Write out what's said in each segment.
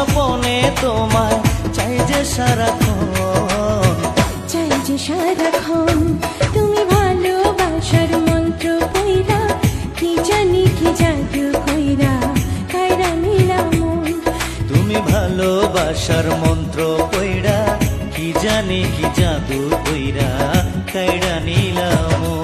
স্বপনে তোমায় চাই যে সারাক্ষণ, চাই যে সারাক্ষণ। তুমি ভালোবাসার মন্ত্র কইরা, কি জানি কি জাদু কইরা কাইরা নিলাম মন। তুমি ভালোবাসার মন্ত্র কইরা, কি জানি কি জাদু কইরা কাইরা নিলাম মন।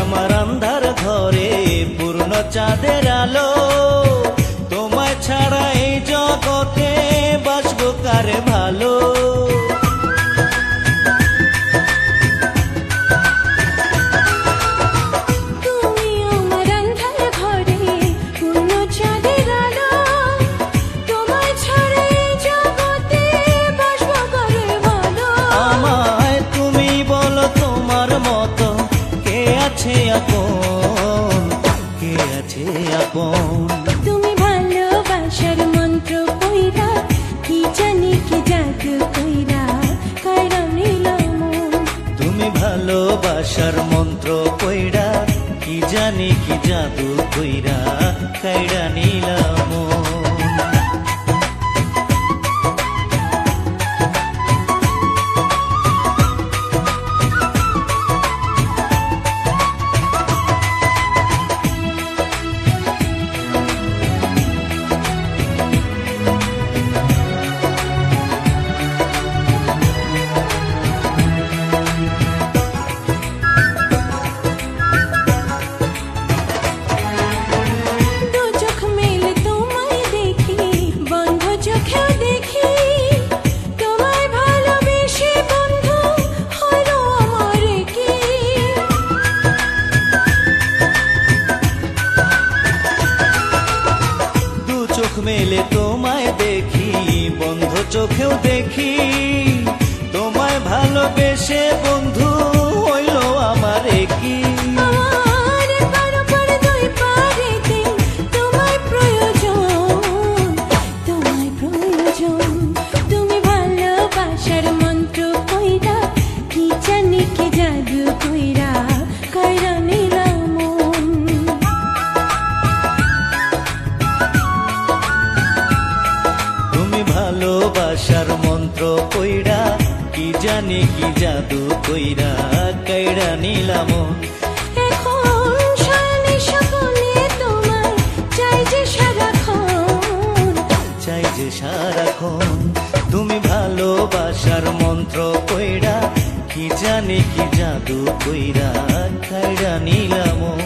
আমার আন্ধার ঘরে পূর্ণ চাঁদের আলো, তোমায় ছাড়া এই জগতে বাসবো কারে ভালো। তুমি আমার আন্ধার ঘরে পূর্ণ চাঁদের আলো, তোমায় ছাড়া এই জগতে বাসবো কারে ভালো। আমায় তুমি বলো তোমার মতো কে আছে আপন, কে আছে আপন। তুমি ভালোবাসার মন্ত্র কইরা, কি জানি কি জাদু কইরা কাইরা নিলাম মন। তুমি ভালোবাসার মন্ত্র কইরা, কি জানি কি জাদু কইরা কাইরা নিলাম মন। চোখ মেলে তোমায় দেখি, বন্ধ চোখেও দেখি, তোমায় ভালোবেসে বন্ধু হইল আমার কি। তোমায় প্রয়োজন, তোমায় প্রয়োজন। তুমি ভালোবাসার মন্ত্র কইরা, কি জানি কি জাদু কইরা কাইরা নিলাম মন। ভালোবাসার মন্ত্র কইরা, কি জানি কি জাদু কইরা কাইরা নিলাম মন। এখন সারানি স্বপনে তোমায় চাই যে সারাক্ষণ, চাই যে সারাক্ষণ। তুমি ভালোবাসার মন্ত্র কইরা, কি জানি কি জাদু কইরা কাইরা নিলাম মন।